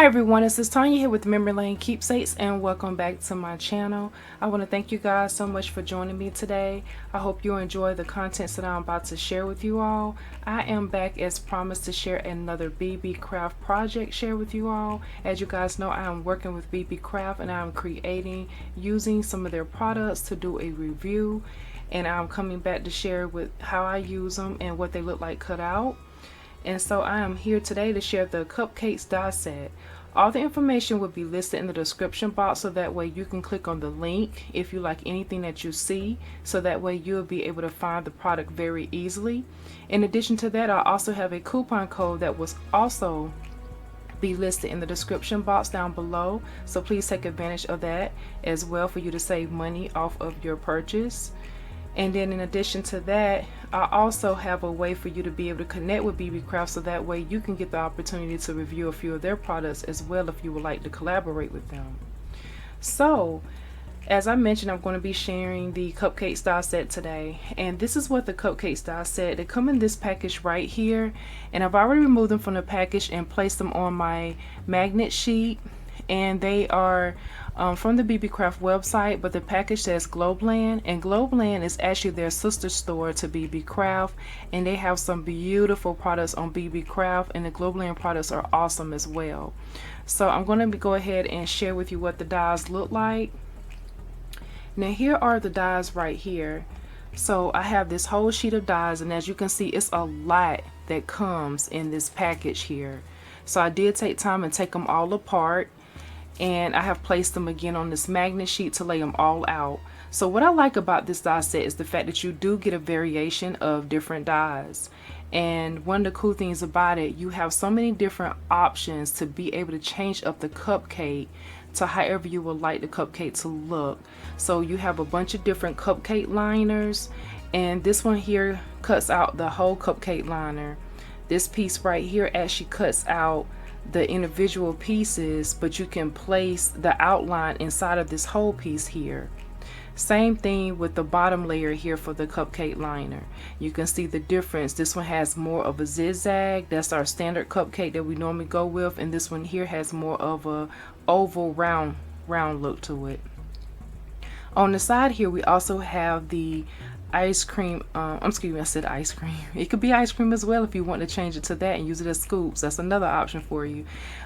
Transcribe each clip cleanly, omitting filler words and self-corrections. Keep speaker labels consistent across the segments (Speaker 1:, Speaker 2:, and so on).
Speaker 1: Hi everyone, it's Tanya here with Memory Lane Keepsakes, and welcome back to my channel. I want to thank you guys so much for joining me today. I hope you enjoy the contents that I'm about to share with you all. I am back as promised to share another Beebeecraft project share with you all. As you guys know, I am working with Beebeecraft and I'm creating using some of their products to do a review, and I'm coming back to share with how I use them and what they look like cut out. And so I am here today to share the Cupcakes die set. All the information will be listed in the description box, so that way you can click on the link if you like anything that you see, so that way you'll be able to find the product very easily. In addition to that, I also have a coupon code that was also be listed in the description box down below, so please take advantage of that as well for you to save money off of your purchase. And then in addition to that, I also have a way for you to be able to connect with Beebeecraft, so that way you can get the opportunity to review a few of their products as well if you would like to collaborate with them. So as I mentioned, I'm going to be sharing the Cupcakes die set today, and this is what the Cupcakes die set. They come in this package right here, and I've already removed them from the package and placed them on my magnet sheet. And they are from the Beebeecraft website, but the package says Globeland, and Globeland is actually their sister store to Beebeecraft, and they have some beautiful products on Beebeecraft, and the Globeland products are awesome as well. So I'm going to go ahead and share with you what the dies look like. Now here are the dies right here. So I have this whole sheet of dies, and as you can see, it's a lot that comes in this package here. So I did take time and take them all apart, and I have placed them again on this magnet sheet to lay them all out. So what I like about this die set is the fact that you do get a variation of different dies. And one of the cool things about it, you have so many different options to be able to change up the cupcake to however you would like the cupcake to look. So you have a bunch of different cupcake liners, and this one here cuts out the whole cupcake liner. This piece right here actually cuts out the individual pieces, but you can place the outline inside of this whole piece here. Same thing with the bottom layer here for the cupcake liner. You can see the difference. This one has more of a zigzag. That's our standard cupcake that we normally go with, and this one here has more of a oval round look to it. On the side here, we also have the ice cream. Excuse me, I said ice cream. It could be ice cream as well if you want to change it to that and use it as scoops. That's another option for you.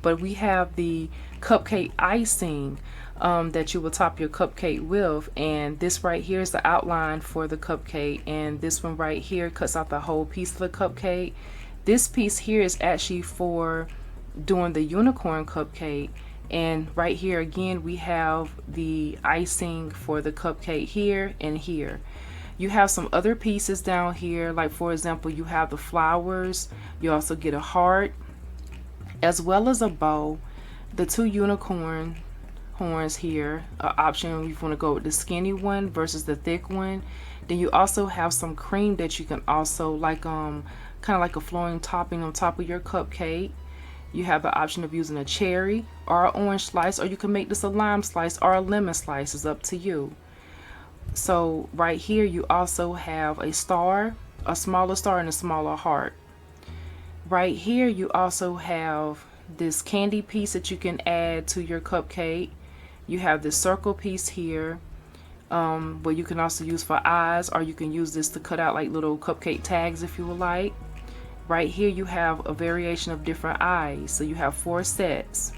Speaker 1: But we have the cupcake icing that you will top your cupcake with, and this right here is the outline for the cupcake, and this one right here cuts out the whole piece of the cupcake. This piece here is actually for doing the unicorn cupcake. And right here again, we have the icing for the cupcake here and here. You have some other pieces down here, like for example, you have the flowers. You also get a heart as well as a bow, the two unicorn horns here, an option if you want to go with the skinny one versus the thick one. Then you also have some cream that you can also like kind of like a flowing topping on top of your cupcake. You have the option of using a cherry or an orange slice, or you can make this a lime slice or a lemon slice. It's up to you. So right here you also have a star, a smaller star, and a smaller heart. Right here you also have this candy piece that you can add to your cupcake. You have this circle piece here, but you can also use for eyes, or you can use this to cut out like little cupcake tags if you would like. Right here you have a variation of different eyes, so you have 4 sets.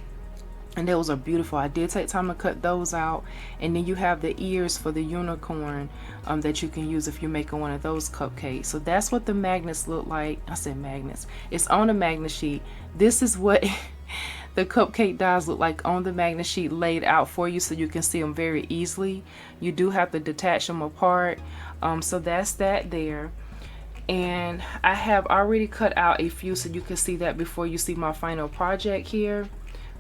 Speaker 1: And those are beautiful. I did take time to cut those out. And then you have the ears for the unicorn that you can use if you're making one of those cupcakes. So that's what the magnets look like. I said magnets. It's on a magnet sheet. This is what the cupcake dies look like on the magnet sheet, laid out for you so you can see them very easily. You do have to detach them apart. So that's that there. And I have already cut out a few so you can see that before you see my final project here.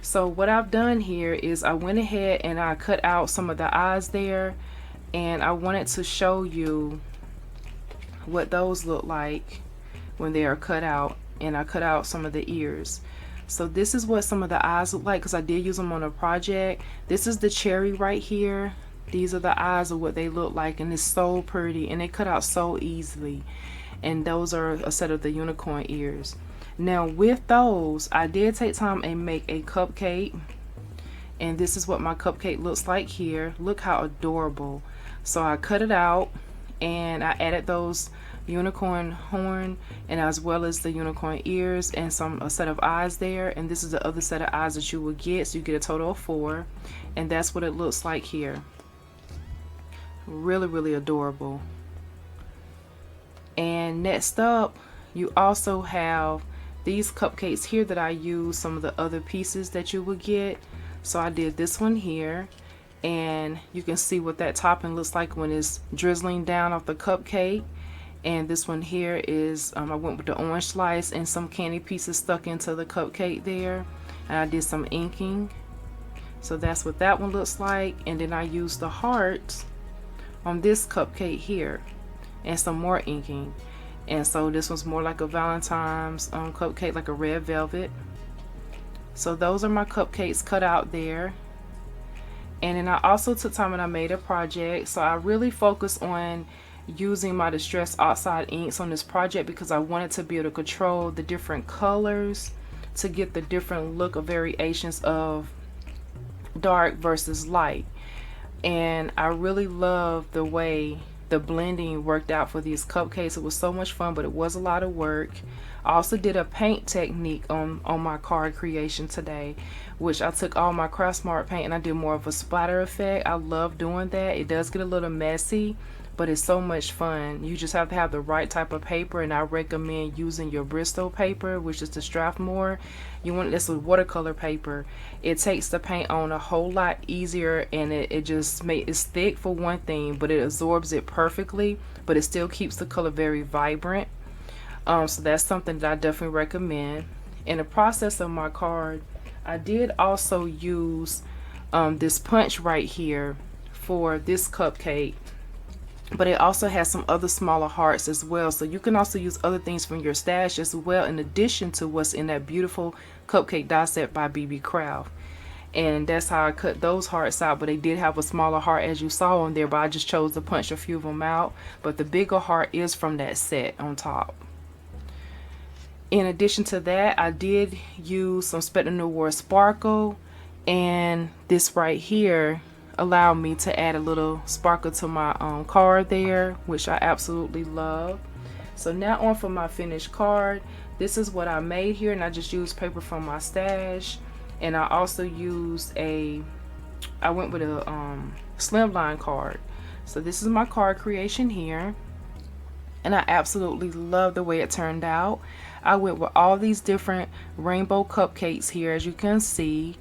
Speaker 1: So what I've done here is I went ahead and I cut out some of the eyes there, and I wanted to show you what those look like when they are cut out, and I cut out some of the ears. So this is what some of the eyes look like because I did use them on a project. This is the cherry right here. These are the eyes of what they look like, and it's so pretty, and they cut out so easily. And those are a set of the unicorn ears. Now with those, I did take time and make a cupcake, and this is what my cupcake looks like here. Look how adorable. So I cut it out and I added those unicorn horn and as well as the unicorn ears and a set of eyes there, and this is the other set of eyes that you will get, so you get a total of 4, and that's what it looks like here. Really adorable. And next up, you also have these cupcakes here that I use some of the other pieces that you would get. So I did this one here, and you can see what that topping looks like when it's drizzling down off the cupcake. And this one here is I went with the orange slice and some candy pieces stuck into the cupcake there, and I did some inking. So that's what that one looks like. And then I used the hearts on this cupcake here and some more inking. And so this one's more like a Valentine's cupcake, like a red velvet. So those are my cupcakes cut out there. And then I also took time and I made a project. So I really focused on using my Distress Oxide inks on this project because I wanted to be able to control the different colors to get the different look of variations of dark versus light. And I really love the way the blending worked out for these cupcakes. It was so much fun, but it was a lot of work. I also did a paint technique on my card creation today, which I took all my Craft Smart paint and I did more of a splatter effect. I love doing that. It does get a little messy, but it's so much fun. You just have to have the right type of paper, and I recommend using your Bristol paper, which is the Strathmore. You want this with watercolor paper. It takes the paint on a whole lot easier, and it just it's thick for one thing, but it absorbs it perfectly, but it still keeps the color very vibrant. So that's something that I definitely recommend. In the process of my card, I did also use this punch right here for this cupcake, but it also has some other smaller hearts as well, so you can also use other things from your stash as well, in addition to what's in that beautiful cupcake die set by Beebeecraft. And that's how I cut those hearts out, but they did have a smaller heart as you saw on there, but I just chose to punch a few of them out. But the bigger heart is from that set on top. In addition to that, I did use some Spectre Noir Sparkle, and this right here allowed me to add a little sparkle to my card there, which I absolutely love. So now on for my finished card. This is what I made here, and I just used paper from my stash, and I also used I went with a slimline card. So this is my card creation here, and I absolutely love the way it turned out. I went with all these different rainbow cupcakes here, as you can see,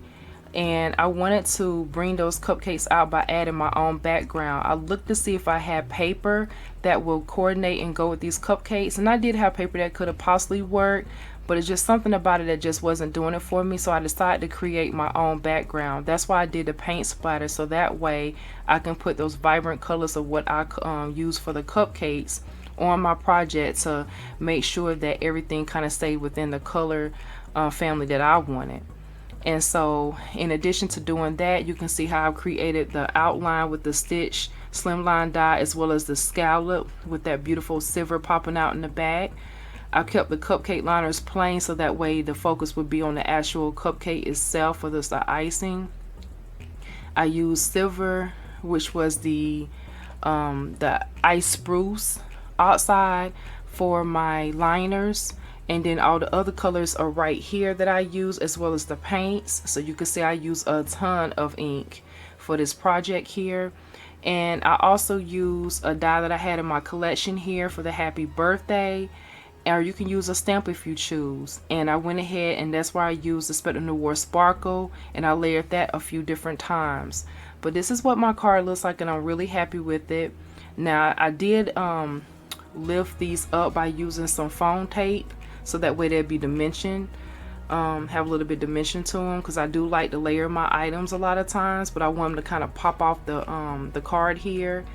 Speaker 1: and I wanted to bring those cupcakes out by adding my own background. I looked to see if I had paper that will coordinate and go with these cupcakes, and I did have paper that could have possibly worked, but it's just something about it that just wasn't doing it for me, so I decided to create my own background. That's why I did the paint splatter, so that way I can put those vibrant colors of what I use for the cupcakes on my project to make sure that everything kind of stayed within the color family that I wanted. And so in addition to doing that, you can see how I've created the outline with the stitch slimline die, as well as the scallop with that beautiful silver popping out in the back. I kept the cupcake liners plain, so that way the focus would be on the actual cupcake itself for the icing. I used silver, which was the ice spruce outside for my liners, and then all the other colors are right here that I use, as well as the paints. So you can see I use a ton of ink for this project here. And I also use a die that I had in my collection here for the happy birthday, or you can use a stamp if you choose. And I went ahead, and that's why I used the Spectre Noir Sparkle, and I layered that a few different times. But this is what my card looks like, and I'm really happy with it. Now I did lift these up by using some foam tape, so that way they'll be dimension, have a little bit dimension to them, because I do like to layer my items a lot of times, but I want them to kind of pop off the card here.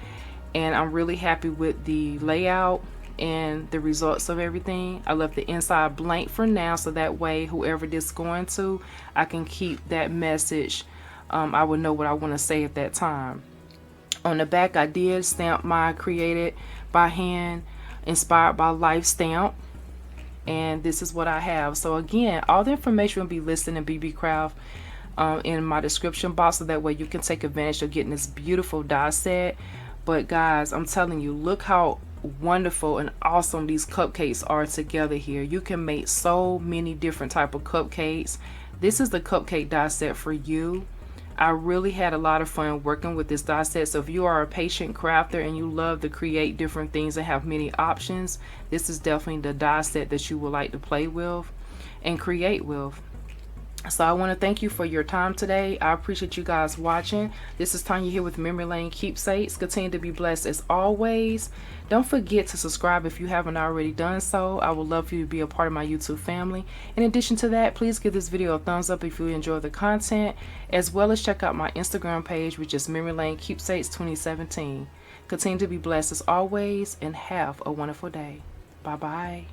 Speaker 1: And I'm really happy with the layout and the results of everything. I left the inside blank for now, so that way whoever this is going to, I can keep that message. I would know what I want to say at that time. On the back, I did stamp my created by hand, inspired by life stamp. and this is what I have. So again, all the information will be listed in Beebeecraft in my description box, so that way you can take advantage of getting this beautiful die set. But guys, I'm telling you, look how wonderful and awesome these cupcakes are together here. You can make so many different type of cupcakes. This is the cupcake die set for you. I really had a lot of fun working with this die set. So if you are a patient crafter and you love to create different things and have many options, this is definitely the die set that you would like to play with and create with. So I want to thank you for your time today. I appreciate you guys watching. This is Tanya here with Memory Lane Keepsakes. Continue to be blessed as always. Don't forget to subscribe if you haven't already done so. I would love for you to be a part of my YouTube family. In addition to that, please give this video a thumbs up if you enjoy the content, as well as check out my Instagram page, which is Memory Lane Keepsakes 2017. Continue to be blessed as always and have a wonderful day. Bye bye.